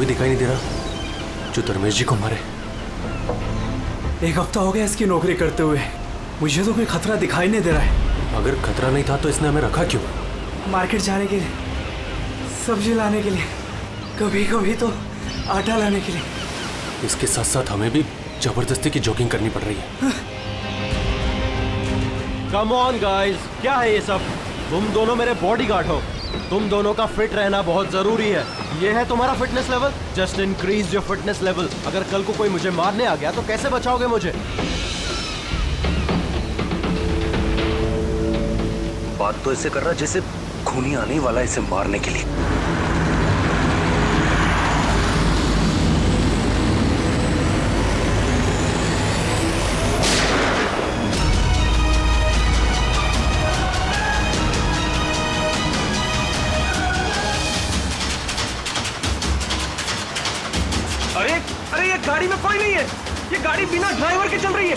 कोई दिखाई नहीं दे रहा जो धर्मेश जी को मारे। 1 हफ्ता हो गया इसकी नौकरी करते हुए, मुझे तो कोई खतरा दिखाई नहीं दे रहा है। अगर खतरा नहीं था तो इसने हमें रखा क्यों? मार्केट जाने के लिए, सब्जी लाने के लिए, कभी कभी तो आटा लाने के लिए। इसके साथ साथ हमें भी जबरदस्ती की जॉगिंग करनी पड़ रही है। कम ऑन गाइस, क्या है ये सब? तुम दोनों मेरे बॉडीगार्ड हो, तुम दोनों का फिट रहना बहुत जरूरी है। ये है तुम्हारा fitness level, just increase your fitness level. अगर कल को कोई मुझे मारने आ गया तो कैसे बचाओगे मुझे? बात तो ऐसे कर रहा जैसे खूनी आने वाला इसे मारने के लिए। अरे ये गाड़ी में कोई नहीं है, ये गाड़ी बिना ड्राइवर के चल रही है।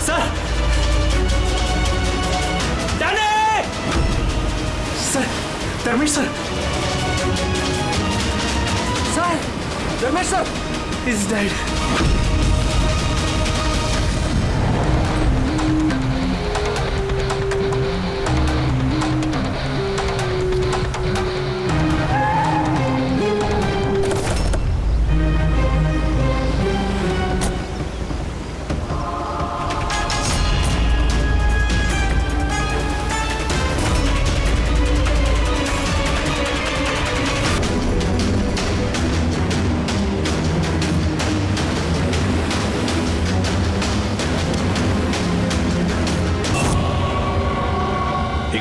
Sir, sir, Dharmesh sir, sir, Dharmesh sir, is dead.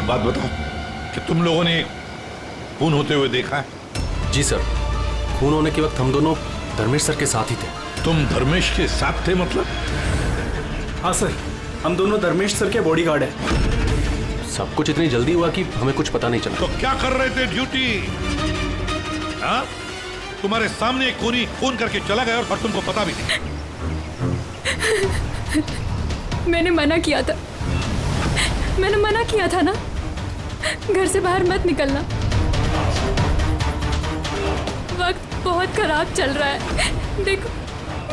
बात बताओ कि तुम लोगों ने खून होते हुए देखा है? जी सर, खून होने के वक्त हम दोनों धर्मेश सर के साथ ही थे। तुम धर्मेश के साथ थे मतलब? हाँ सर, हम दोनों धर्मेश सर के बॉडीगार्ड हैं। सब कुछ इतनी जल्दी हुआ कि हमें कुछ पता नहीं चला। तो क्या कर रहे थे ड्यूटी? हाँ, तुम्हारे सामने एक खूनी खून करके चला गया और तुमको पता भी नहीं। मैंने मना किया था, मैंने मना किया था ना, घर से बाहर मत निकलना। वक्त बहुत खराब चल रहा है, देखो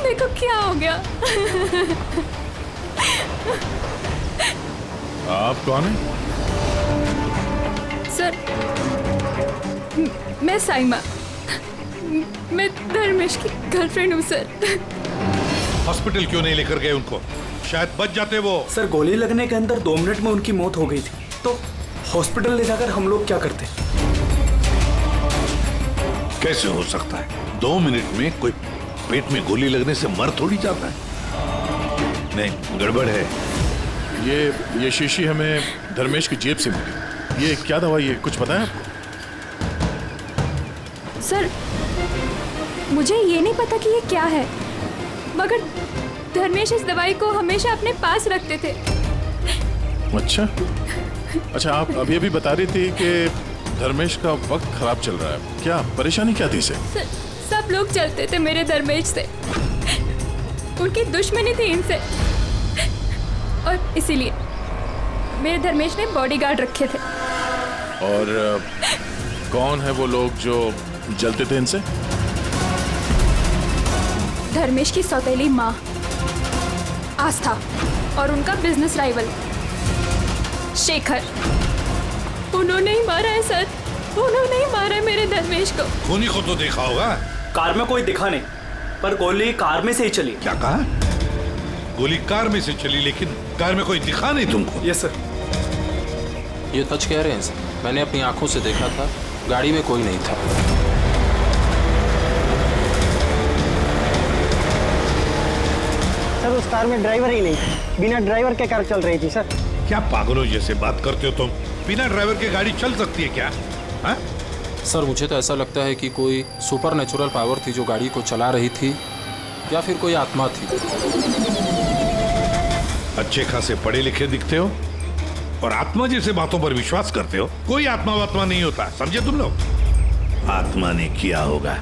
देखो क्या हो गया। आप कौन हैं? सर, मैं साइमा, मैं धर्मेश की गर्लफ्रेंड हूँ सर। हॉस्पिटल क्यों नहीं लेकर गए उनको? शायद बच जाते वो। सर, गोली लगने के अंदर 2 मिनट में उनकी मौत हो गई थी, तो हॉस्पिटल ले जाकर हम लोग क्या करते? कैसे हो सकता है? 2 मिनट में कोई पेट में गोली लगने से मर थोड़ी जाता है। नहीं, गड़बड़ है। ये शीशी हमें धर्मेश की जेब से मिली। ये क्या दवाई है, कुछ पता है आपको? सर, मुझे ये नहीं पता कि ये क्या है, मगर धर्मेश इस दवाई को हमेशा अपने पास रखते थे। अच्छा, आप अभी अभी बता रही थी कि धर्मेश का वक्त खराब चल रहा है। क्या परेशानी क्या थी इसे? सब लोग चलते थे मेरे धर्मेश से, उनकी दुश्मनी थी इनसे, और इसीलिए मेरे धर्मेश ने बॉडीगार्ड रखे थे। और कौन है वो लोग जो जलते थे इनसे? धर्मेश की सौतेली माँ आस्था और उनका बिजनेस राइवल शेखर। उन्होंने ही मारा है सर, उन्होंने ही मारा है मेरे धर्मेश को। खूनी को तो देखा होगा। कार में कोई दिखा नहीं, पर गोली कार में से ही चली। क्या कहा? गोली कार में से चली, लेकिन कार में कोई दिखा नहीं तुमको? Yes sir. ये सच कह रहे हैं सर, मैंने अपनी आंखों से देखा था, गाड़ी में कोई नहीं था। सर, उस कार में ड्राइवर ही नहीं, बिना ड्राइवर के कार चल रही थी सर। क्या पागलों जैसे बात करते हो तुम? बिना ड्राइवर के गाड़ी चल सकती है क्या? हा? सर, मुझे तो ऐसा लगता है कि कोई सुपर नेचुरल पावर थी जो गाड़ी को चला रही थी, या फिर कोई आत्मा थी। अच्छे खासे पढ़े लिखे दिखते हो और आत्मा जैसे बातों पर विश्वास करते हो। कोई आत्मा वात्मा नहीं होता, समझे तुम लोग? आत्मा ने किया होगा।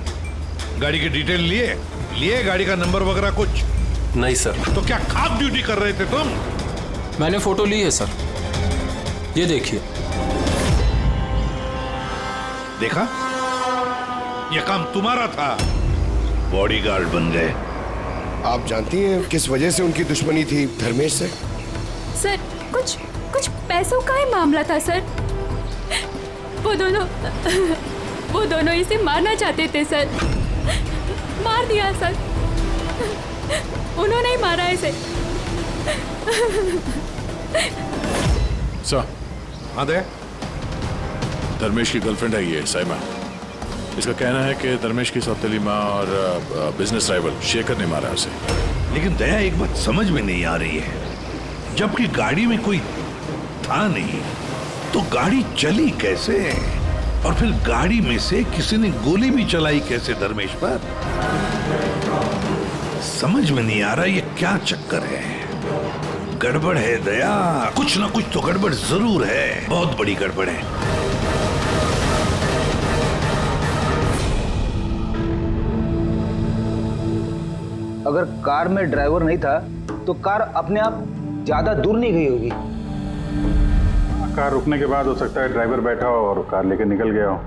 गाड़ी की डिटेल लिए गाड़ी का नंबर वगैरह कुछ? नहीं सर। तो क्या खाक ड्यूटी कर रहे थे तुम? मैंने फोटो ली है सर, ये देखिए। देखा, ये काम तुम्हारा था। बॉडीगार्ड बन गए। आप जानती हैं किस वजह से उनकी दुश्मनी थी धर्मेश से? सर कुछ पैसों का ही मामला था सर। वो दोनों इसे मारना चाहते थे सर। मार दिया सर, उन्होंने ही मारा इसे। सर, हाँ दे। धर्मेश की गर्लफ्रेंड है ये साइमा। इसका कहना है कि धर्मेश की सौतेली माँ और बिजनेस राइवल शेखर ने मारा उसे। लेकिन दया एक बात समझ में नहीं आ रही है, जबकि गाड़ी में कोई था नहीं तो गाड़ी चली कैसे? और फिर गाड़ी में से किसी ने गोली भी चलाई कैसे धर्मेश पर? समझ में नहीं आ रहा ये क्या चक्कर है। गड़बड़ है दया, कुछ ना कुछ तो गड़बड़ जरूर है, बहुत बड़ी गड़बड़ है। अगर कार में ड्राइवर नहीं था तो कार अपने आप ज्यादा दूर नहीं गई होगी। कार रुकने के बाद हो सकता है ड्राइवर बैठा हो और कार लेके निकल गया हो।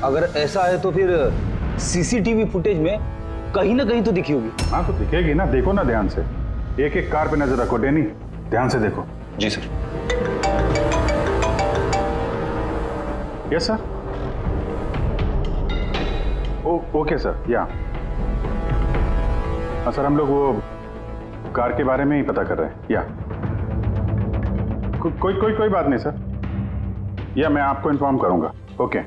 अगर ऐसा है तो फिर सीसीटीवी फुटेज में कहीं ना कहीं तो दिखी होगी। हाँ तो दिखेगी ना, देखो ना ध्यान से। एक एक कार पे नजर रखो डैनी, ध्यान से देखो। जी sir. Yes sir. Okay sir. या हाँ सर, हम लोग वो कार के बारे में ही पता कर रहे हैं। या कोई बात नहीं सर, या मैं आपको इन्फॉर्म करूंगा। ओके।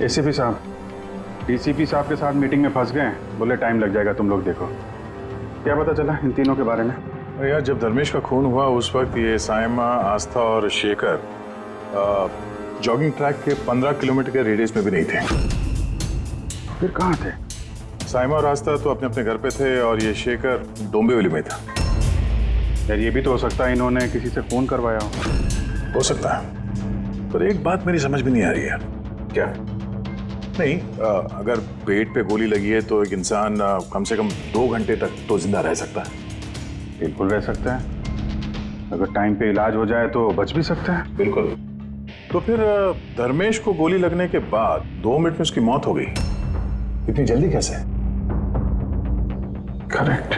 एसीपी साहब डीसीपी साहब के साथ मीटिंग में फंस गए, बोले टाइम लग जाएगा, तुम लोग देखो। क्या पता चला इन तीनों के बारे में? यार जब धर्मेश का खून हुआ उस वक्त ये साइमा, आस्था और शेखर जॉगिंग ट्रैक के 15 किलोमीटर के रेडियस में भी नहीं थे। फिर कहाँ थे? साइमा और आस्था तो अपने अपने घर पे थे और ये शेखर डोंबिवली में था। यार ये भी तो हो सकता है इन्होंने किसी से फोन करवाया हो सकता है, पर एक बात मेरी समझ में नहीं आ रही है। क्या? नहीं, अगर पेट पे गोली लगी है तो एक इंसान कम से कम 2 घंटे तक तो जिंदा रह सकता है। बिल्कुल रह सकता है, अगर टाइम पे इलाज हो जाए तो बच भी सकता है। बिल्कुल। तो फिर धर्मेश को गोली लगने के बाद 2 मिनट में उसकी मौत हो गई, इतनी जल्दी कैसे? करेक्ट।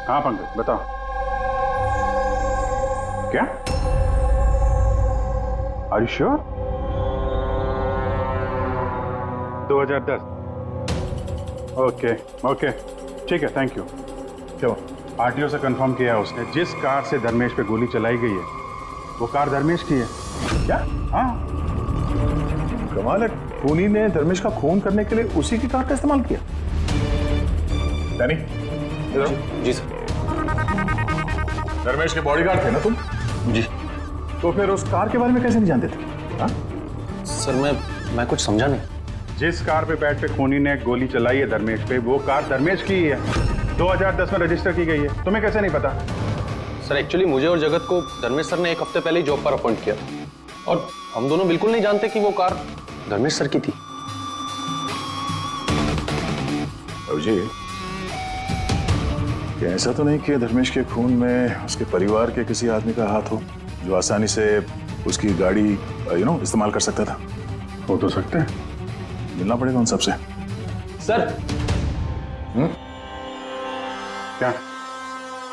हाँ पंकज बताओ। क्या? Are you sure? 2010। ओके ठीक है, थैंक यू। क्यों? आरटीओ से कंफर्म किया उसने, जिस कार से धर्मेश पे गोली चलाई गई है वो कार धर्मेश की है। क्या? हाँ। कमाल है, खूनी ने धर्मेश का खून करने के लिए उसी की कार का इस्तेमाल किया। डैनी, जी सर। धर्मेश के बॉडीगार्ड थे ना तुम? जी। तो फिर उस कार के बारे में कैसे नहीं जानते थे? हाँ? सर मैं कुछ समझा नहीं। जिस कार पे बैठ के खूनी ने गोली चलाई है धर्मेश पे, वो कार धर्मेश की ही है, 2010 में रजिस्टर की गई है। तुम्हें कैसे नहीं पता? सर एक्चुअली मुझे और जगत को धर्मेश सर ने 1 हफ्ते पहले ही जॉब पर अपॉइंट किया और हम दोनों बिल्कुल नहीं जानते कि वो कार धर्मेश सर की थी। अभिजीत, क्या ऐसा तो नहीं कि धर्मेश के खून में उसके परिवार के किसी आदमी का हाथ हो जो आसानी से उसकी गाड़ी इस्तेमाल कर सकता था? हो तो सकते हैं, मिलना पड़ेगा उन सबसे। सर। क्या?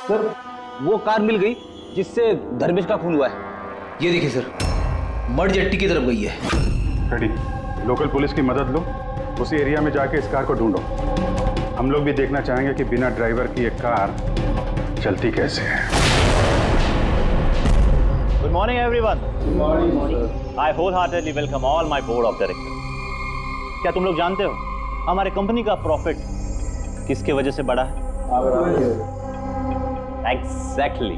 सर वो कार मिल गई जिससे धर्मेश का खून हुआ है। ये देखिए सर, मड जेट्टी की तरफ गई है। रेडी, लोकल पुलिस की मदद लो, उसी एरिया में जाके इस कार को ढूंढो। हम लोग भी देखना चाहेंगे कि बिना ड्राइवर की एक कार चलती कैसे है। Good morning, everyone. Good morning. I wholeheartedly welcome all my board of directors. क्या तुम लोग जानते हो हमारे कंपनी का प्रॉफिट किसके वजह से बढ़ा है? Exactly.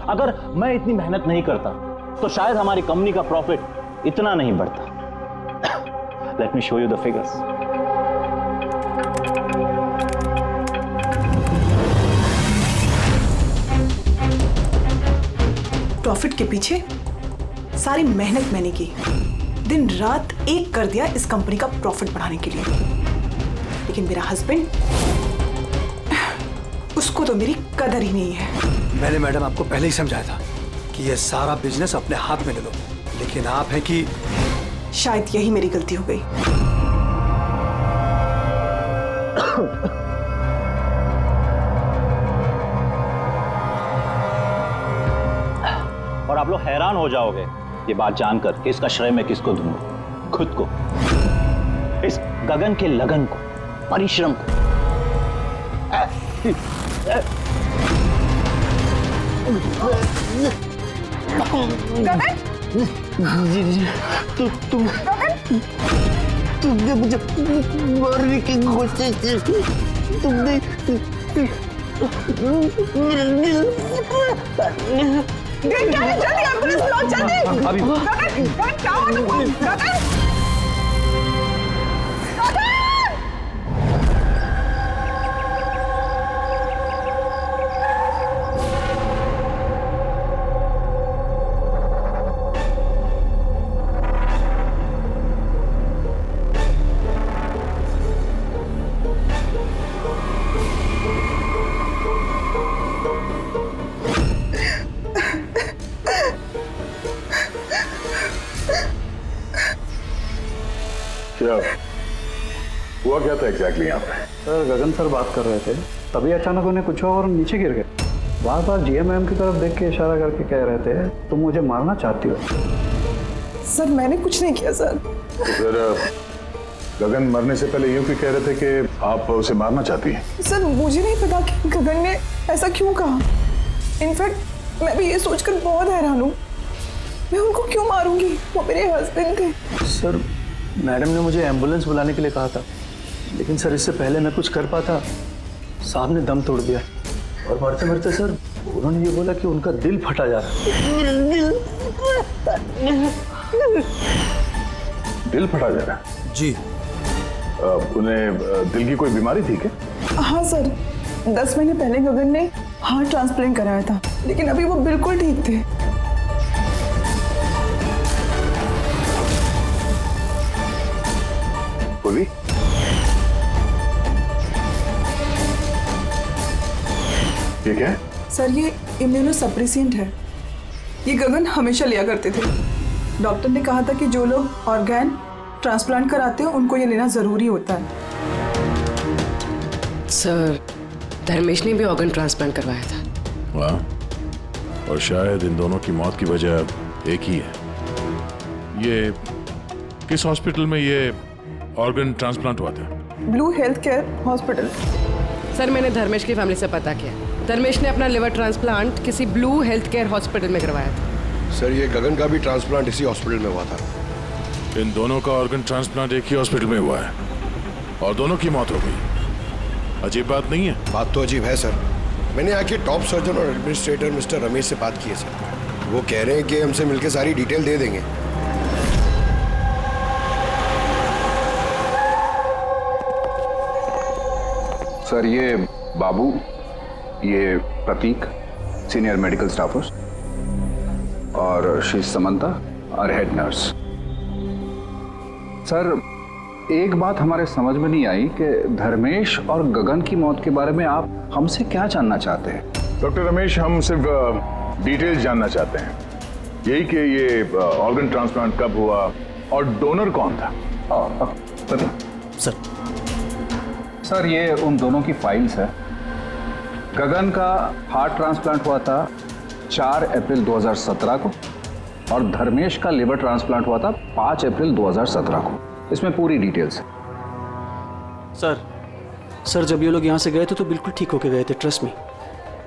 अगर मैं इतनी मेहनत नहीं करता तो शायद हमारी कंपनी का प्रॉफिट इतना नहीं बढ़ता। Let me show you the figures. Profit के पीछे सारी मेहनत मैंने की, दिन रात एक कर दिया इस कंपनी का प्रॉफिट बढ़ाने के लिए। लेकिन मेरा हस्बैंड, उसको तो मेरी कदर ही नहीं है। मैंने मैडम आपको पहले ही समझाया था कि ये सारा बिजनेस अपने हाथ में ले लो, लेकिन आप है कि शायद यही मेरी गलती हो गई। और आप लोग हैरान हो जाओगे ये बात जानकर कि इसका श्रेय मैं किसको दूंगा। खुद को, इस गगन के लगन को, परिश्रम को। तुमने मुझे मारने की कोशिश की, तुमने जल्दी एम्बुलेंस बुलाओ, जल्दी। गगन, क्या हुआ तुमको? गगन, क्या हुआ, क्या था एग्जैक्टली यहाँ पे? सर गगन सर बात कर रहे थे, तभी अचानक उन्हें कुछ हुआ और नीचे गिर गए। बार बार जीएमएम की तरफ देख के इशारा करके कह रहे थे तुम मुझे मारना चाहती हो। सर मैंने कुछ नहीं किया सर। तो फिर गगन मरने से पहले यूं क्यों कह रहे थे कि आप उसे मारना चाहती हैं? सर मुझे नहीं पता कि गगन ने ऐसा क्यों कहा। इनफैक्ट मैं भी ये सोचकर बहुत हैरान हूँ, मैं उनको क्यों मारूंगी, वो मेरे हस्बैंड थे। सर मैडम ने मुझे एम्बुलेंस बुलाने के लिए कहा था, लेकिन सर इससे पहले मैं कुछ कर पाता, साहब ने दम तोड़ दिया। और मरते मरते सर उन्होंने ये बोला कि उनका दिल फटा जा रहा है। दिल फटा जा रहा है? जी। उन्हें दिल की कोई बीमारी थी क्या? हाँ सर, 10 महीने पहले गगन ने हार्ट ट्रांसप्लांट कराया था, लेकिन अभी वो बिल्कुल ठीक थे। बोली? ये क्या है? सर ये इम्यूनोसप्रेसेंट है, ये गगन हमेशा लिया करते थे। डॉक्टर ने कहा था कि जो लोग ऑर्गन ट्रांसप्लांट कराते हैं उनको ये लेना जरूरी होता है। सर धर्मेश ने भी ऑर्गन ट्रांसप्लांट करवाया था। वाह, और शायद इन दोनों की मौत की वजह एक ही है। ये किस हॉस्पिटल में ये ऑर्गन ट्रांसप्लांट हुआ था? Blue health care hospital. Sir मैंने धर्मेश की फैमिली से पता किया, धर्मेश ने अपना लिवर ट्रांसप्लांट किसी ब्लू हेल्थ केयर हॉस्पिटल में करवाया था। सर ये गगन का भी ट्रांसप्लांट इसी हॉस्पिटल में हुआ था। इन दोनों का ऑर्गन ट्रांसप्लांट एक ही हॉस्पिटल में हुआ है और दोनों की मौत हो गई। अजीब बात नहीं है? बात तो अजीब है सर। मैंने आके टॉप सर्जन और एडमिनिस्ट्रेटर मिस्टर रमेश से बात की है सर। वो कह रहे हैं कि हमसे मिलकर सारी डिटेल दे देंगे। सर ये बाबू, ये प्रतीक, सीनियर मेडिकल स्टाफर्स, और शी समंता और हेड नर्स। सर एक बात हमारे समझ में नहीं आई कि धर्मेश और गगन की मौत के बारे में आप हमसे क्या जानना चाहते हैं? डॉक्टर रमेश, हम सिर्फ डिटेल्स जानना चाहते हैं, यही कि ये ऑर्गन ट्रांसप्लांट कब हुआ और डोनर कौन था। सर सर ये उन दोनों की फाइल्स है। गगन का हार्ट ट्रांसप्लांट हुआ था 4 अप्रैल 2017 को और धर्मेश का लिवर ट्रांसप्लांट हुआ था 5 अप्रैल 2017 को। इसमें पूरी डिटेल्स है। सर जब ये लोग यहाँ से गए थे तो बिल्कुल ठीक होके गए थे, ट्रस्ट मी।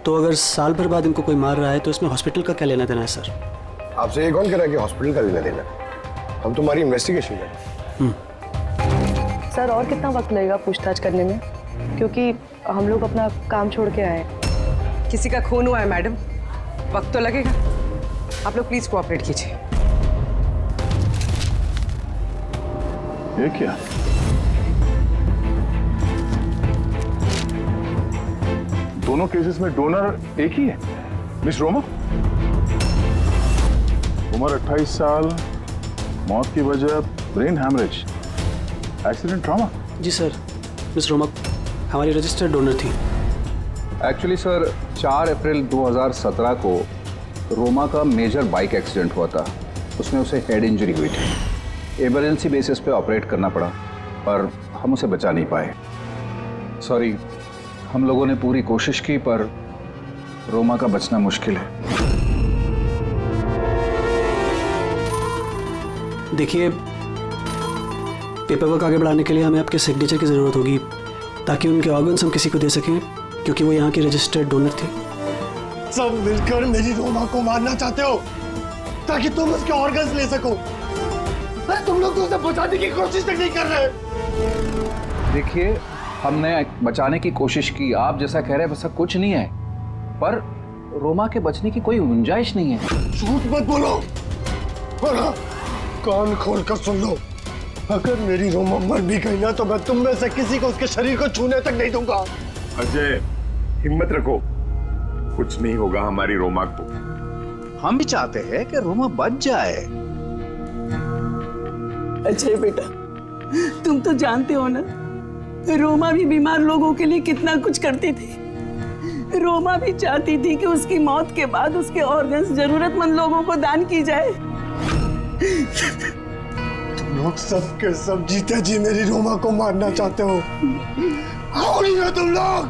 तो अगर साल भर बाद इनको कोई मार रहा है तो इसमें हॉस्पिटल का क्या लेना देना है सर? आपसे ये कौन कह रहा है कि हॉस्पिटल का लेना देना? हम तुम्हारी इन्वेस्टिगेशन में। सर और कितना वक्त लगेगा पूछताछ करने में, क्योंकि हम लोग अपना काम छोड़ के आए। किसी का खून हुआ है मैडम, वक्त तो लगेगा। आप लोग प्लीज कोऑपरेट कीजिए। ये क्या? दोनों केसेस में डोनर एक ही है, मिस रोमा। उम्र 28 साल, मौत की वजह ब्रेन हैमरेज, एक्सीडेंट ट्रॉमा। जी सर, मिस रोमा हमारी रजिस्टर्ड डोनर थी। एक्चुअली सर 4 अप्रैल 2017 को रोमा का मेजर बाइक एक्सीडेंट हुआ था, उसमें उसे हेड इंजरी हुई थी। इमरजेंसी बेसिस पे ऑपरेट करना पड़ा, पर हम उसे बचा नहीं पाए। सॉरी, हम लोगों ने पूरी कोशिश की, पर रोमा का बचना मुश्किल है। देखिए, पेपर वर्क आगे बढ़ाने के लिए हमें आपके सिग्नेचर की ज़रूरत होगी, ताकि उनके ऑर्गन्स हम किसी को दे सकें, क्योंकि वो यहाँ की रजिस्टर्ड डोनर थे। सब मिलकर मेरी रोमा को मारना चाहते हो ताकि तुम उसके ऑर्गन्स ले सको। अरे तुम लोग तो उसे बचाने की कोशिश तक नहीं कर रहे। देखिए, हमने बचाने की कोशिश की, आप जैसा कह रहे हैं वैसा कुछ नहीं है, पर रोमा के बचने की कोई गुंजाइश नहीं है। झूठ मत बोलो, बोलो, कान खोल कर सुन लो। अगर मेरी रोमा मर भी गई ना, तो मैं तुम में से किसी को उसके शरीर को छूने तक नहीं दूंगा। अजय, हिम्मत रखो, कुछ नहीं होगा हमारी रोमा को। हम भी चाहते हैं कि रोमा बच जाए। अजय बेटा, तुम तो जानते हो ना, रोमा भी बीमार लोगों के लिए कितना कुछ करती थी। रोमा भी चाहती थी कि उसकी मौत के बाद उसके ऑर्गन्स जरूरतमंद लोगों को दान की जाए। तुम लोग सब के सब जीते जी मेरी रोमा को मारना चाहते हो। कौन हो तुम लोग?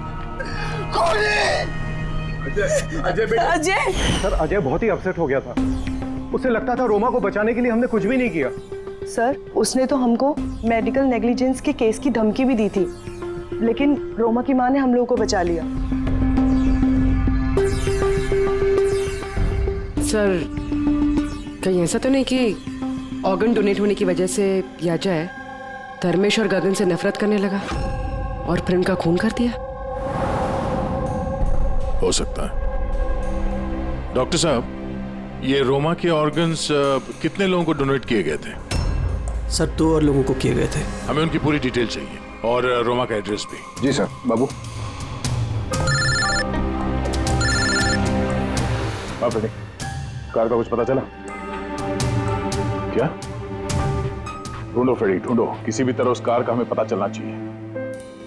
कौन है? अजय बेटा। अजय सर, अजय बहुत ही अपसेट हो गया था। उसे लगता था रोमा को बचाने के लिए हमने कुछ भी नहीं किया। सर, उसने तो हमको मेडिकल नेग्लिजेंस के केस की धमकी भी दी थी, लेकिन रोमा की माँ ने हम लोगों को बचा लिया। सर, कहीं ऐसा तो नहीं कि ऑर्गन डोनेट होने की वजह से याजा धर्मेश और गगन से नफरत करने लगा और फिर उनका खून कर दिया? हो सकता है। डॉक्टर साहब, ये रोमा के ऑर्गन्स कितने लोगों को डोनेट किए गए थे? सर, 2 और लोगों को किए गए थे। हमें उनकी पूरी डिटेल चाहिए और रोमा का एड्रेस भी। जी सर। बाबू। हाँ बेटे, कार का कुछ पता चला क्या? ढूंढो फ्रेडी, ढूंढो, किसी भी तरह उस कार का हमें पता चलना चाहिए,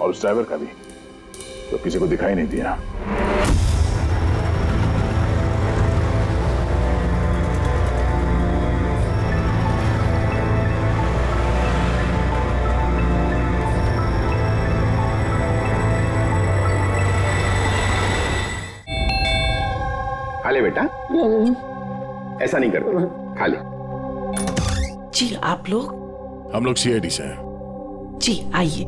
और उस ड्राइवर का भी, तो किसी को दिखाई नहीं दिया। खा ले बेटा, ऐसा नहीं करते, खा ले। जी आप लोग? हम लोग सीआईडी से हैं। जी आइए,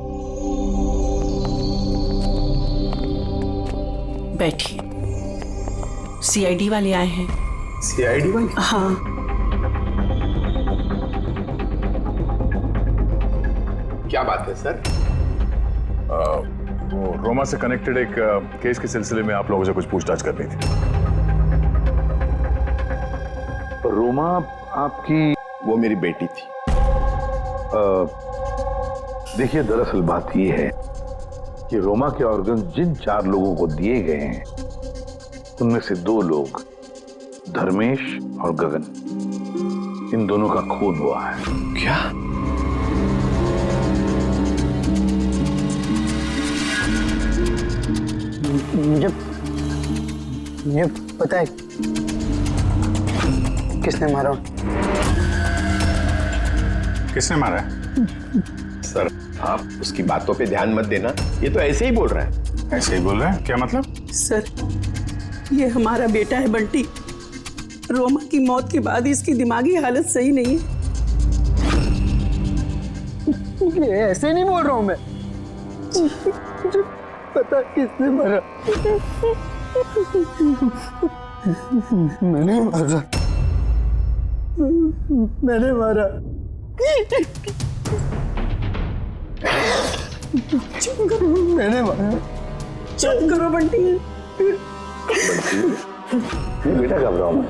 बैठिए। सीआईडी वाले आए हैं। सीआईडी वाले? हाँ। क्या बात है सर? वो रोमा से कनेक्टेड एक केस के सिलसिले में आप लोगों से कुछ पूछताछ करनी थी। रोमा आपकी? वो मेरी बेटी थी। देखिए, दरअसल बात यह है कि रोमा के ऑर्गन जिन 4 लोगों को दिए गए हैं, उनमें से 2 लोग, धर्मेश और गगन, इन दोनों का खून हुआ है। क्या? मुझे पता है किसने मारा। किसने मारा है? सर, आप उसकी बातों पे ध्यान मत देना, ये तो ऐसे ही बोल रहा है। ऐसे ही बोल रहा है? क्या मतलब? सर, ये हमारा बेटा है बंटी। रोमा की मौत के बाद इसकी दिमागी हालत सही नहीं है। ये ऐसे नहीं बोल रहा हूं मैं। मुझे पता किसने मारा। मैंने मारा। मैंने मारा। चुप करो। मैंने मारा। चुप करो बंटी। बेटा घबराओ मत,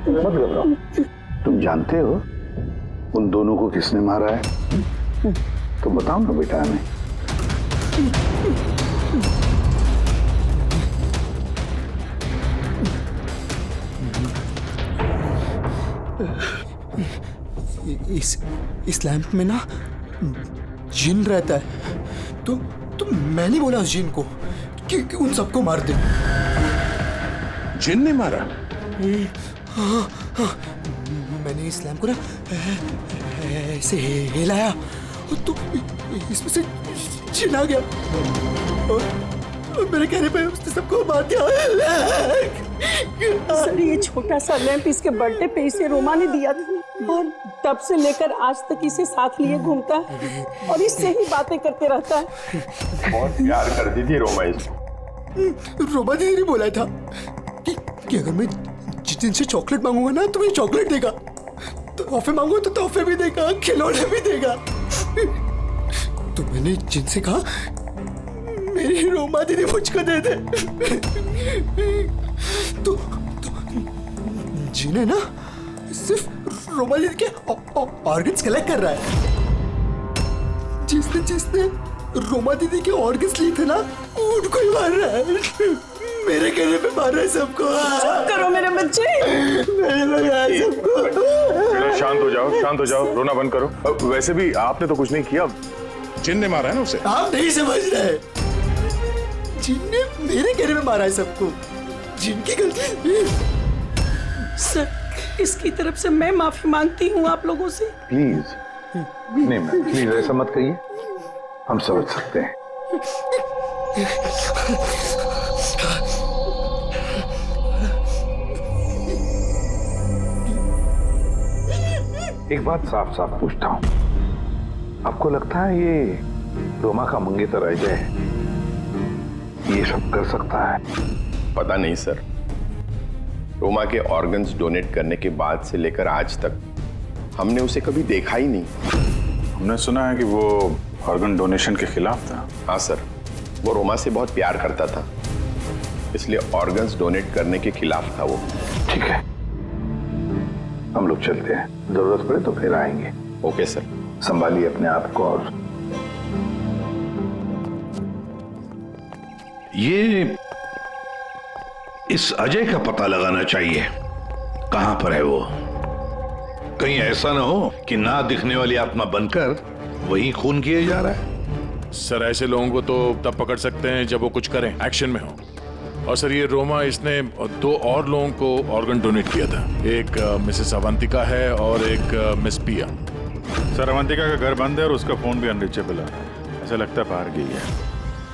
घबराओ। तुम जानते हो उन दोनों को किसने मारा है? तो बताओ ना बेटा हमें। इस लैंप में ना जिन रहता है, तो मैंने बोला उस जिन को कि उन सबको मार दे। जिन ने मारा? हाँ, मैंने इस लैम्प को ना ऐसे हिलाया तो इसमें से जिन आ गया और मेरे कहने पे उसने सबको मार दिया। सर ये छोटा सा लैंप इसके बर्थडे पे इसे रोमा ने दिया था और तब से लेकर आज तक इसे साथ लिए घूमता है और इससे ही बातें करते रहता है। बहुत प्यार करती थी रोमा इसको। रोमा दीदी ने बोला था कि अगर मैं जितिन से चॉकलेट मांगूंगा ना तो मुझे चॉकलेट देगा, तोहफे मांगू तो तोहफे भी देगा, खिलौने भी देगा। तो मैंने जिनसे कहा मेरी रोमा दीदी मुझको दे दे। तो जिन्हें ना सिर्फ रोमा दीदी के ऑर्गन्स कलेक्ट कर रहा है। जिसने रोमा दीदी के ऑर्गन्स लिए थे ना उनको ही मार रहा है। मेरे कहने पे मार रहा है सबको। चुप करो मेरे बच्चे। शांत हो जाओ, रोना बंद करो। वैसे भी आपने तो कुछ नहीं किया, जिन ने मारा है ना उसे। आप नहीं समझ रहे, जिन ने मेरे कहने पे मारा है सबको, जिनकी गलती। सर इसकी तरफ से मैं माफी मांगती हूँ आप लोगों से। प्लीज नहीं मैम, प्लीज ऐसा मत कहिए, हम समझ सकते हैं। एक बात साफ साफ पूछता हूं, आपको लगता है ये रोमा का मंगेतर अजय ये सब कर सकता है? पता नहीं सर, रोमा के ऑर्गन्स डोनेट करने के बाद से लेकर आज तक हमने उसे कभी देखा ही नहीं। हमने सुना है कि वो ऑर्गन डोनेशन के खिलाफ था। हाँ सर, वो रोमा से बहुत प्यार करता था, इसलिए ऑर्गन्स डोनेट करने के खिलाफ था वो। ठीक है, हम लोग चलते हैं, जरूरत पड़े तो फिर आएंगे। Okay sir. संभालिए अपने आप को। और ये इस अजय का पता लगाना चाहिए, कहां पर है वो। कहीं ऐसा ना हो कि ना दिखने वाली आत्मा बनकर वही खून किए जा रहा है। सर ऐसे लोगों को तो तब पकड़ सकते हैं जब वो कुछ करें, एक्शन में हो। और सर ये रोमा, इसने 2 और लोगों को ऑर्गन डोनेट किया था। एक मिसेस अवंतिका है और एक मिस पिया। सर अवंतिका का घर बंद है और उसका फोन भी अनरीचेबल है, ऐसा लगता है बाहर गई है।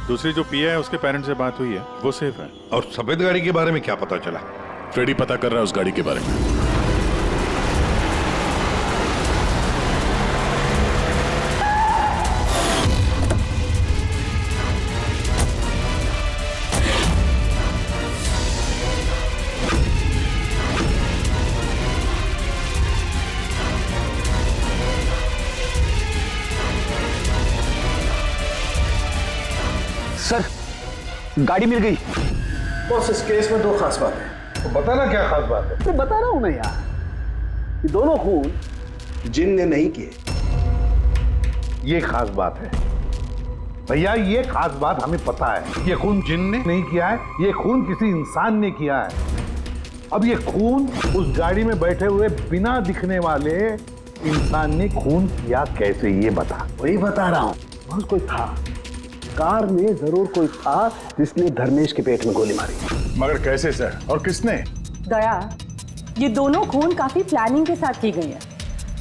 दूसरी जो पिया है उसके पेरेंट्स से बात हुई है, वो सेफ है। और सफेद गाड़ी के बारे में क्या पता चला? फ्रेडी पता कर रहा है उस गाड़ी के बारे में। सर गाड़ी मिल गई। बॉस इस केस में 2 खास बात है। तो बताना क्या खास बात है? मैं बता रहा हूं ना यार, ये दोनों खून जिन ने नहीं किए। ये खास बात है भैया, ये खास बात हमें पता है। ये खून जिन ने नहीं किया है, ये खून किसी इंसान ने किया है। अब ये खून उस गाड़ी में बैठे हुए बिना दिखने वाले इंसान ने खून किया कैसे, ये बता। वही बता रहा हूं बॉस, कोई था कार में, जरूर कोई था जिसने धर्मेश के पेट में गोली मारी। मगर कैसे सर, और किसने? दया, ये दोनों खून काफी प्लानिंग के साथ की गई है,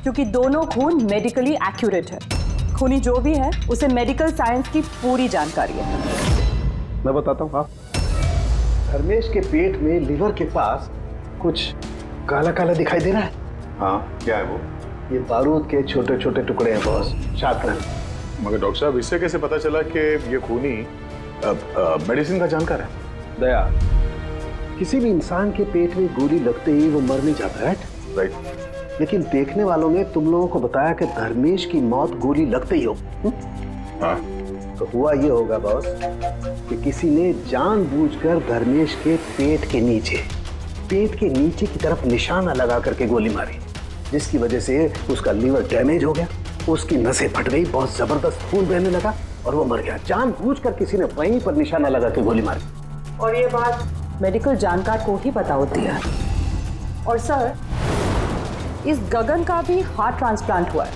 क्योंकि दोनों खून मेडिकली एक्यूरेट है। खूनी जो भी है उसे मेडिकल साइंस की पूरी जानकारी है। मैं बताता हूँ। धर्मेश के पेट में लिवर के पास कुछ काला काला दिखाई दे रहा है। हाँ, क्या है वो? ये बारूद के छोटे छोटे टुकड़े हैं बॉस, शातरंज। मगर डॉक्टर साहब, इससे कैसे पता चला कि ये खूनी मेडिसिन का जानकार है? दया, किसी भी इंसान के पेट में गोली लगते ही वो मर नहीं जाता है, राइट? लेकिन देखने वालों ने तुम लोगों को बताया कि धर्मेश की मौत गोली लगते ही हो। हाँ। तो हुआ ये होगा बॉस कि किसी ने जानबूझकर धर्मेश के पेट के नीचे की तरफ निशाना लगा करके गोली मारी, जिसकी वजह से उसका लीवर डैमेज हो गया, उसकी नसें फट गई, बहुत जबरदस्त खून बहने लगा और वो मर गया। जानबूझकर किसी ने वहीं पर निशाना लगा के गोली मारी। और ये बात मेडिकल जानकार को ही पता होती है। और सर, इस गगन का भी हार्ट ट्रांसप्लांट हुआ है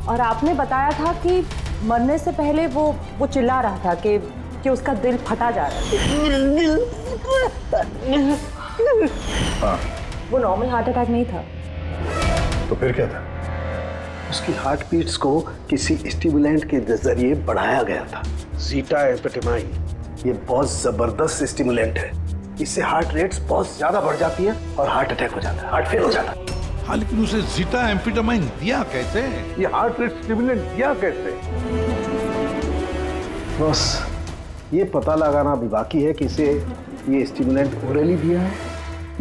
और आपने बताया था कि मरने से पहले वो चिल्ला रहा था कि उसका दिल फटा जा रहा है। वो नॉर्मल हार्ट अटैक नहीं था। तो फिर क्या था? उसकी हार्ट बीट्स को किसी स्टिमुलेंट के जरिए बढ़ाया गया था, जीटा एम्फेटामाइन। ये बहुत जबरदस्त स्टिमुलेंट है, इससे हार्ट रेट्स बहुत ज्यादा बढ़ जाती है और हार्ट अटैक हो जाता है, हार्ट फेल हो जाता है। हाँ, लेकिन उसे जीटा एम्फेटामाइन दिया कैसे? ये हार्ट रेट स्टिमुलेंट दिया कैसे? बस ये पता लगाना भी बाकी है कि इसे ये स्टिमुलेंट ओरली दिया है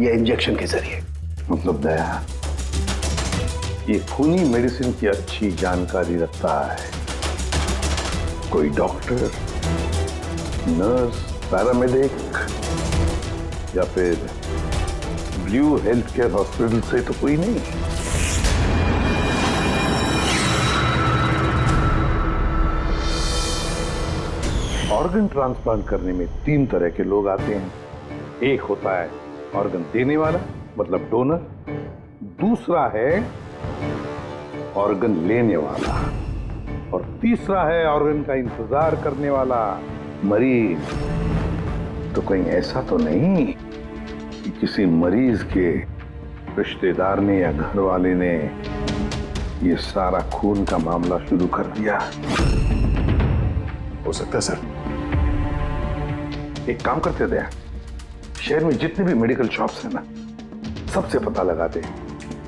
या इंजेक्शन के जरिए। मतलब दया, ये खूनी मेडिसिन की अच्छी जानकारी रखता है कोई डॉक्टर, नर्स, पैरामेडिक या फिर ब्लू हेल्थ केयर हॉस्पिटल से तो कोई नहीं। ऑर्गन ट्रांसप्लांट करने में 3 तरह के लोग आते हैं। एक होता है ऑर्गन देने वाला, मतलब डोनर। दूसरा है ऑर्गन लेने वाला, और तीसरा है ऑर्गन का इंतजार करने वाला, मरीज। तो कहीं ऐसा तो नहीं कि किसी मरीज के रिश्तेदार ने या घर वाले ने ये सारा खून का मामला शुरू कर दिया? हो सकता है सर। एक काम करते थे, शहर में जितने भी मेडिकल शॉप्स हैं ना, सबसे पता लगाते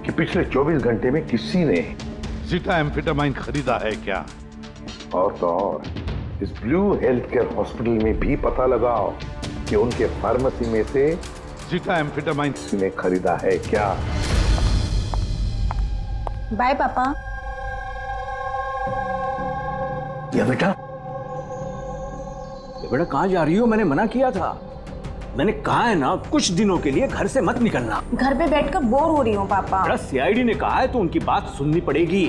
कि पिछले 24 घंटे में किसी ने जीटा एम्फेटामाइन खरीदा है क्या? और तो और इस ब्लू हेल्थ केयर हॉस्पिटल में भी पता लगाओ कि उनके फार्मेसी में से जीटा एम्फेटामाइन ने खरीदा है क्या। बाय पापा। या बेटा कहाँ जा रही हो? मैंने मना किया था, मैंने कहा है ना कुछ दिनों के लिए घर से मत निकलना। घर पे बैठकर बोर हो रही हूँ पापा। सीआईडी ने कहा है तो उनकी बात सुननी पड़ेगी।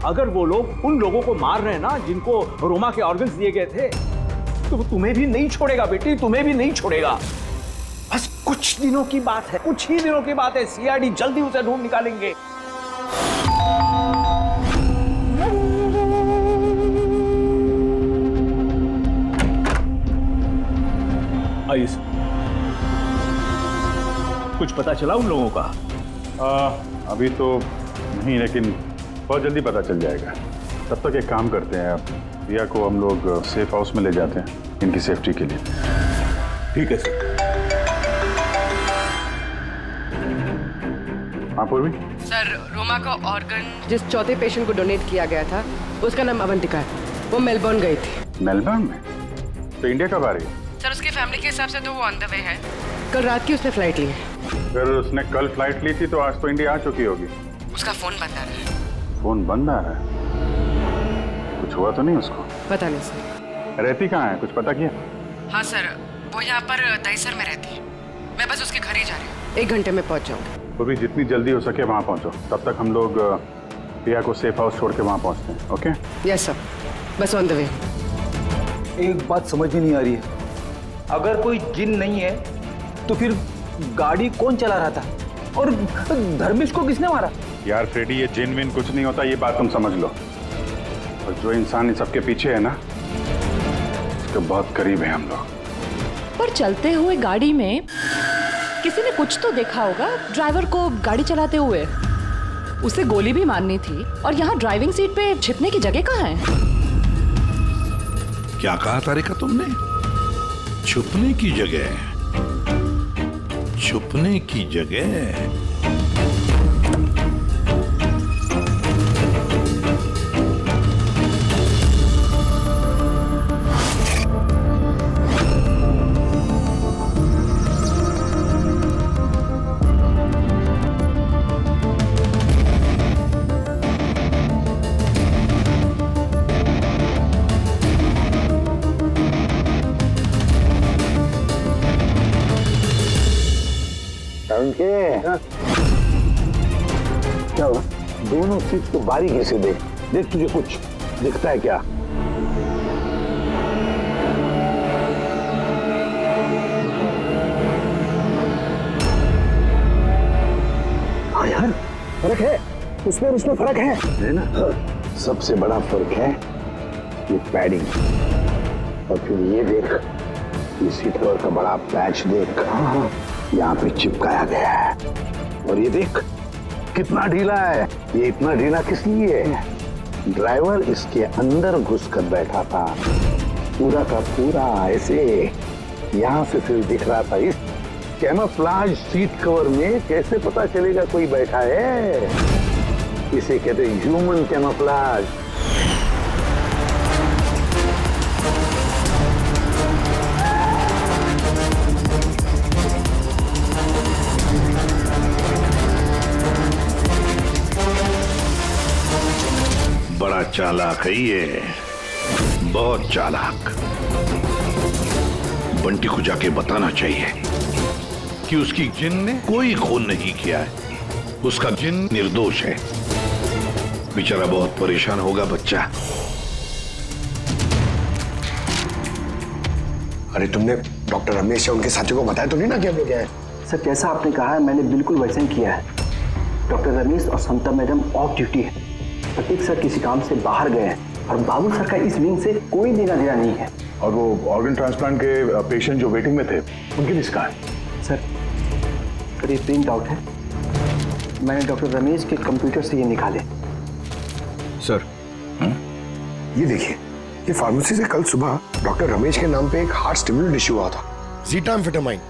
अगर वो लोग उन लोगों को मार रहे हैं ना जिनको रोमा के ऑर्गन्स दिए गए थे, तो तुम्हें भी नहीं छोड़ेगा बेटी, तुम्हें भी नहीं छोड़ेगा। बस कुछ दिनों की बात है, कुछ ही दिनों की बात है। सीआईडी जल्दी उसे ढूंढ निकालेंगे। आइए, कुछ पता चला उन लोगों का? अभी तो नहीं, लेकिन बहुत जल्दी पता चल जाएगा। तब तक एक काम करते हैं, रिया को हम लोग सेफ हाउस में ले जाते हैं इनकी सेफ्टी के लिए। ठीक है सर। हाँ पूर्वी? सर, रोमा का ऑर्गन जिस चौथे पेशेंट को डोनेट किया गया था उसका नाम अवंतिका है। वो मेलबर्न गई थी। मेलबर्न में? तो इंडिया कब आ रही है? सर, उसकी फैमिली के हिसाब से तो वो ऑन द वे है। कल रात की उसने फ्लाइट ली है। फिर उसने कल फ्लाइट ली थी तो आज तो इंडिया आ चुकी होगी। उसका फोन बंद आ रहा है। फोन बंद आ रहा है? कुछ हुआ तो नहीं उसको? पता नहीं सर। रहती कहाँ है, कुछ पता किया? हाँ सर, वो यहाँ पर दहीसर में रहती है। मैं बस उसके घर ही जा रही हूँ। 1 घंटे में पहुँच जाऊँगी। तो भी जितनी जल्दी हो सके वहाँ पहुँचो। तब तक हम लोग रिया को सेफ हाउस छोड़ के वहाँ पहुँचते हैं। ओके? यस सर, बस ऑन द वे। एक बात समझ में नहीं आ रही है, अगर कोई जिन नहीं है तो फिर गाड़ी कौन चला रहा था और धर्मेश को किसने मारा? यार फ्रेडी, ये जिन विन कुछ नहीं होता, ये बात तुम समझ लो। और जो इंसान इन सबके पीछे है ना, उसके बहुत करीब है हम लोग। पर चलते हुए गाड़ी में किसी ने कुछ तो देखा होगा ड्राइवर को गाड़ी चलाते हुए। उसे गोली भी मारनी थी और यहाँ ड्राइविंग सीट पे छिपने की जगह कहाँ है? क्या कहा तारिका तुमने? छुपने की जगह? छुपने की जगह? क्या हुआ? दोनों सीट को बारीकी से देख, देख तुझे कुछ दिखता है क्या? हाँ यार, फर्क है उसमें और उसमें फर्क है ना? सबसे बड़ा फर्क है ये पैडिंग। और फिर ये देख, ये सीट कवर का बड़ा पैच देख, यहाँ पे चिपकाया गया है। और ये देख, कितना ढीला है। ये इतना ढीला किस लिए है? ड्राइवर इसके अंदर घुस कर बैठा था, पूरा का पूरा ऐसे यहाँ से सिर्फ दिख रहा था। इस कैमोफ्लेज सीट कवर में कैसे पता चलेगा कोई बैठा है? इसे कहते हैं ह्यूमन कैमोफ्लेज। बड़ा चालाक है ये, बहुत चालाक। बंटी को जाके बताना चाहिए कि उसकी जिन ने कोई खून नहीं किया है, उसका जिन निर्दोष है। बेचारा बहुत परेशान होगा बच्चा। अरे तुमने डॉक्टर रमेश या उनके साथियों को बताया तो नहीं ना कि हम लोग क्या है? सर जैसा आपने कहा है मैंने बिल्कुल वैसे ही किया है। डॉक्टर रमेश और समता मैडम ऑफ ड्यूटी है, प्रतीक सर किसी काम से बाहर गए हैं और बाबू सर का इस विंग से कोई लेना देना नहीं है। और वो ऑर्गन ट्रांसप्लांट के पेशेंट जो वेटिंग में थे उनकी लिस्ट कहाँ है? सर ये प्रिंट आउट है, मैंने डॉक्टर रमेश के कंप्यूटर से ये निकाले। सर ये देखिए, ये फार्मेसी से कल सुबह डॉक्टर रमेश के नाम पे एक हार्ट स्टिमुलेंट इश्यू हुआ था, ज़ीटाम्फेटामाइन।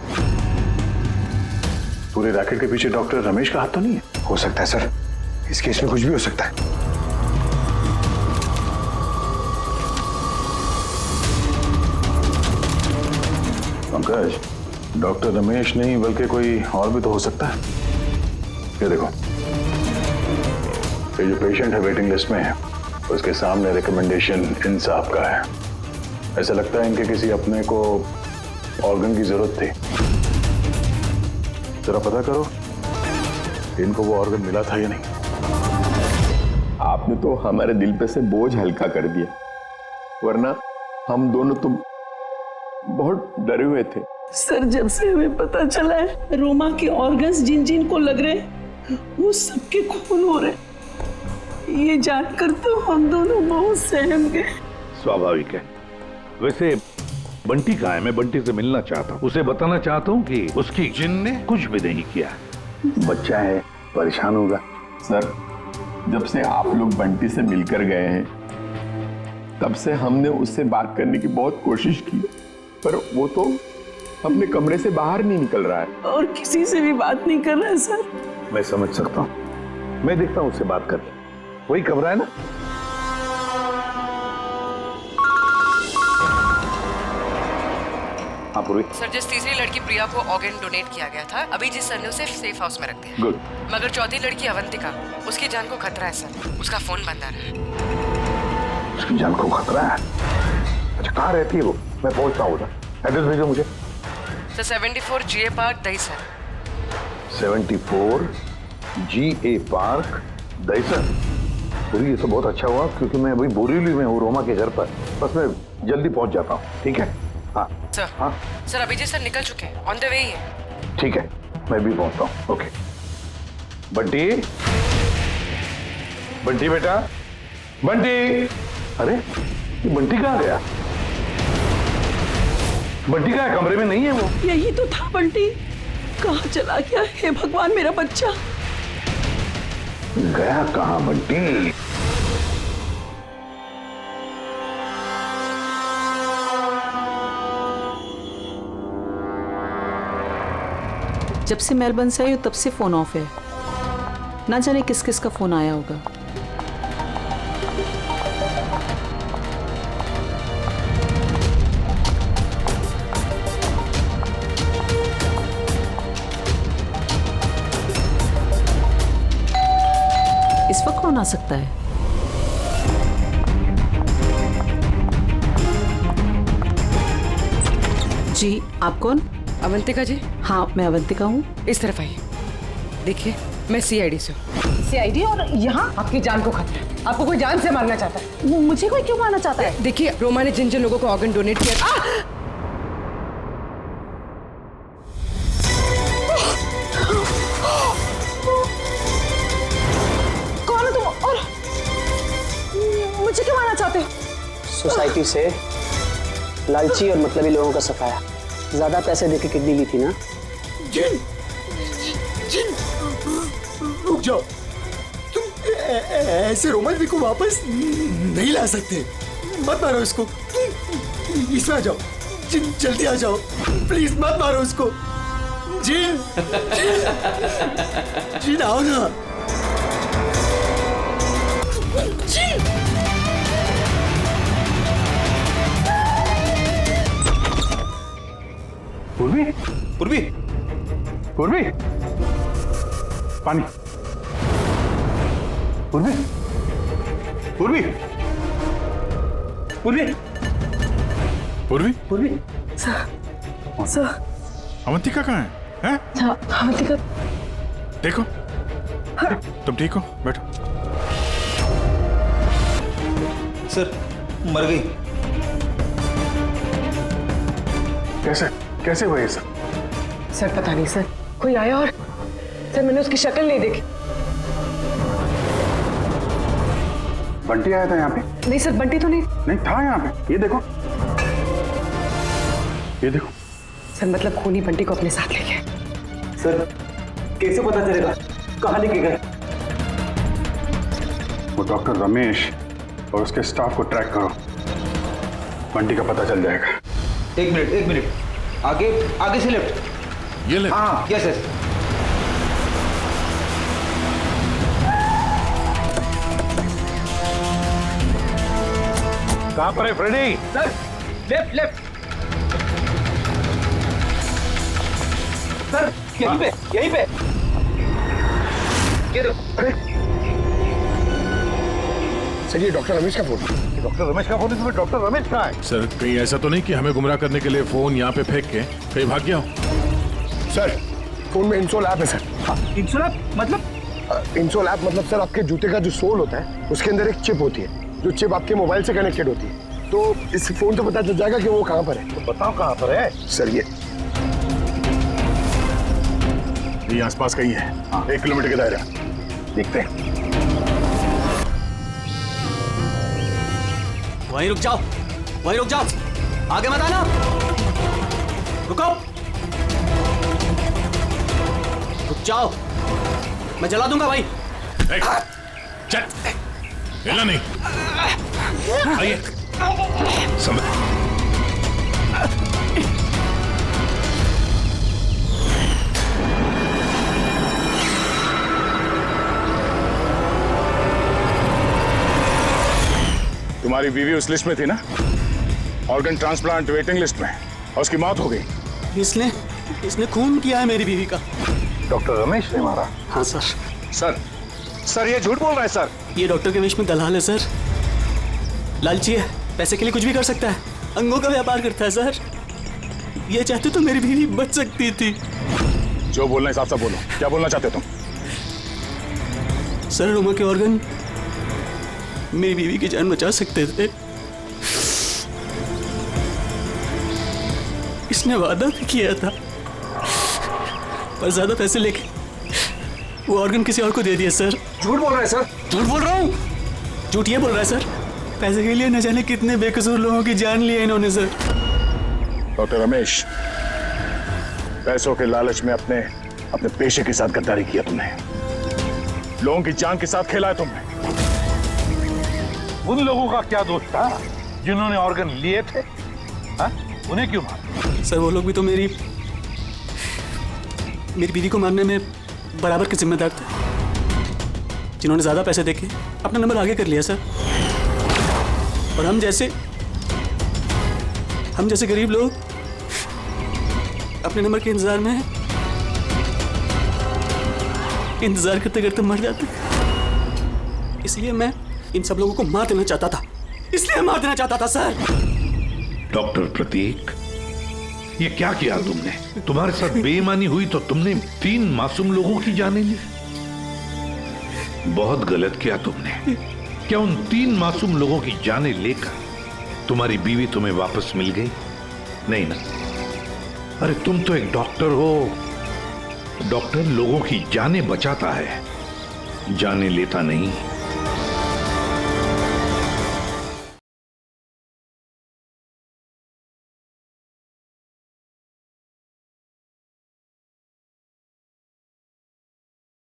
पूरे रैकेट के पीछे डॉक्टर रमेश का हाथ तो नहीं है? हो सकता है सर, इस केस में कुछ भी हो सकता है। पंकज, डॉक्टर रमेश नहीं बल्कि कोई और भी तो हो सकता है। ये देखो, ये जो पेशेंट है वेटिंग लिस्ट में है, उसके सामने रिकमेंडेशन इन साहब का है। ऐसा लगता है इनके किसी अपने को ऑर्गन की जरूरत थी। जरा पता करो इनको वो ऑर्गन मिला था या नहीं। आपने तो हमारे दिल पे से बोझ हल्का कर दिया, वरना हम दोनों तो बहुत डरे हुए थे। सर जब से हमें पता चला है रोमा के ऑर्गन्स जिन जिन को लग रहे वो सबके खून हो रहे, ये जानकर तो हम दोनों बहुत सहम गए। स्वाभाविक है। वैसे बंटी कहाँ है? मैं बंटी से मिलना चाहता हूँ, उसे बताना चाहता हूँ कि उसकी जिन ने कुछ भी नहीं किया। बच्चा है, परेशान होगा। सर जब से आप लोग बंटी से मिलकर गए हैं तब से हमने उससे बात करने की बहुत कोशिश की, पर वो तो अपने कमरे से बाहर नहीं निकल रहा है और किसी से भी बात नहीं कर रहा है। सर मैं समझ सकता हूँ, मैं देखता हूँ उससे बात कर। वही कमरा है ना? हाँ पूर्वी। सर जिस तीसरी लड़की प्रिया को ऑर्गन डोनेट किया गया था, अभी जिस सर ने उसे सेफ हाउस में रख दिया। गुड। मगर चौथी लड़की अवंतिका, उसकी जान को खतरा है सर, उसका फोन बंद आ रहा है। उसकी जान को खतरा है? अच्छा कहाँ रहती है वो? मैं पहुंचता हूँ उधर, एड्रेस भेजो मुझे। Sir 74 GA park Dahisar. 74 GA park Dahisar. पूरी ये तो बहुत अच्छा हुआ क्योंकि मैं अभी बोरीवली में हूँ रोमा के घर पर, बस मैं जल्दी पहुंच जाता हूँ। ठीक है? हाँ सर। हाँ सर अभिजीत सर निकल चुके हैं, ऑन द वे ही है। ठीक है, मैं भी पहुंचता हूँ। ओके। बंटी, बंटी बेटा, बंटी। अरे ये बंटी कहाँ गया? बंटी कहाँ है? कमरे में नहीं है वो? यही तो था बंटी, कहाँ चला गया? हे भगवान मेरा बच्चा गया कहाँ बंटी? जब से मेलबर्न से आई हो तब से फोन ऑफ है, ना जाने किस किस का फोन आया होगा। इस वक्त कौन आ सकता है? जी आप कौन? अवंतिका जी। हाँ मैं अवंतिका हूँ। इस तरफ आइए, देखिए मैं CID से हूँ। CID? और यहाँ आपकी जान को खतरा है, आपको कोई जान से मारना चाहता है। मुझे कोई क्यों मारना चाहता है? देखिए रोमा ने जिन जिन लोगों को ऑर्गन डोनेट किया। कौन हो तुम और मुझे क्यों मारना चाहते हो? सोसाइटी से लालची और मतलबी लोगों का सफाया। ज्यादा पैसे देके किडनी ली थी ना? जिन, जिन, रुक जाओ। तुम ऐसे रोमा जी को वापस नहीं ला सकते। मत मारो इसको, इसमें आ जाओ। जल्दी आ जाओ, प्लीज मत मारो उसको। जिन जिन आओ ना। पूर्वी, पूर्वी, पूर्वी, पानी। पूर्वी, पूर्वी, पूर्वी, पूर्वी, पूर्वी। Sir, sir. अवंतिका कहाँ है? हैं? अवंतिका। देखो, तुम ठीक हो? बैठो। सर, मर गई। कैसे? कैसे हुआ ये सब? सर पता नहीं सर, कोई आया और सर मैंने उसकी शक्ल नहीं देखी। बंटी आया था यहाँ पे? नहीं सर, बंटी तो नहीं। नहीं था यहाँ पे, ये देखो, ये देखो। सर मतलब खूनी बंटी को अपने साथ ले गए। सर कैसे पता चलेगा कहाँ लेके गए? वो डॉक्टर रमेश और उसके स्टाफ को ट्रैक करो, बंटी का पता चल जाएगा। एक मिनट, आगे आगे से लेफ्ट। ये लेफ्ट? हाँ, यस यस। कहाँ पर है फ्रेडी? Sir left. सर यहीं पे। ये देखो। सर ये डॉक्टर रमेश का फोन है। डॉक्टर रमेश का फोन है, तुम्हें डॉक्टर रमेश कहाँ है? सर कहीं ऐसा तो नहीं कि हमें गुमराह करने के लिए फोन यहाँ पे फेंक के कहीं भाग गया हो? सर फोन में इंसोल ऐप है सर। इंसोल ऐप मतलब? इंसोल ऐप मतलब सर आपके जूते का जो सोल होता है उसके अंदर एक चिप होती है, जो चिप आपके मोबाइल से कनेक्टेड होती है। तो इस फोन से पता चल जाएगा कि वो कहाँ पर है। तो बताओ कहाँ पर है सर? ये आसपास कहीं है। 1 किलोमीटर के दायरा। देखते हैं। वहीं रुक जाओ, आगे मत आना। रुको, रुक जाओ, मैं जला दूंगा भाई। चल, हिला नहीं। आइए। तुम्हारी बीवी उस लिस्ट में थी ना, ऑर्गन ट्रांसप्लांट वेटिंग लिस्ट में, और उसकी मौत हो गई। इसने खून किया है मेरी बीवी का। डॉक्टर रमेश ने मारा? हाँ सर। सर ये झूठ बोल रहा है सर। ये डॉक्टर के वेश में दलाल है सर, लालची है, पैसे के लिए कुछ भी कर सकता है, अंगों का व्यापार करता है सर। ये चाहते तो मेरी बीवी बच सकती थी। जो बोलना है साफ साफ बोलो, क्या बोलना चाहते तुम? सर रोमा के ऑर्गन मेरी बीवी की जान बचा सकते थे। इसने वादा भी किया था, पर ज्यादा पैसे लेके वो ऑर्गन किसी और को दे दिया सर। झूठ बोल रहा है सर। झूठ बोल रहा हूँ, झूठ ये बोल रहा है सर। पैसे के लिए न जाने कितने बेकसूर लोगों की जान ली है इन्होंने सर। डॉक्टर रमेश, पैसों के लालच में अपने पेशे के साथ गद्दारी किया तुमने, लोगों की जान के साथ खेला है तुमने। उन लोगों का क्या दोष था जिन्होंने ऑर्गन लिए थे? हा? उन्हें क्यों मारा? सर वो लोग भी तो मेरी बीवी को मारने में बराबर के जिम्मेदार थे, जिन्होंने ज्यादा पैसे देके अपना नंबर आगे कर लिया सर। और हम जैसे गरीब लोग अपने नंबर के इंतजार करते करते मर जाते। इसलिए मैं इन सब लोगों को मार देना चाहता था सर। डॉक्टर प्रतीक, ये क्या किया तुमने? तुम्हारे साथ बेईमानी हुई तो तुमने 3 मासूम लोगों की जानें ली। बहुत गलत किया तुमने। क्या उन 3 मासूम लोगों की जानें लेकर तुम्हारी बीवी तुम्हें वापस मिल गई? नहीं ना। अरे तुम तो एक डॉक्टर हो। डॉक्टर लोगों की जानें बचाता है, जानें लेता नहीं।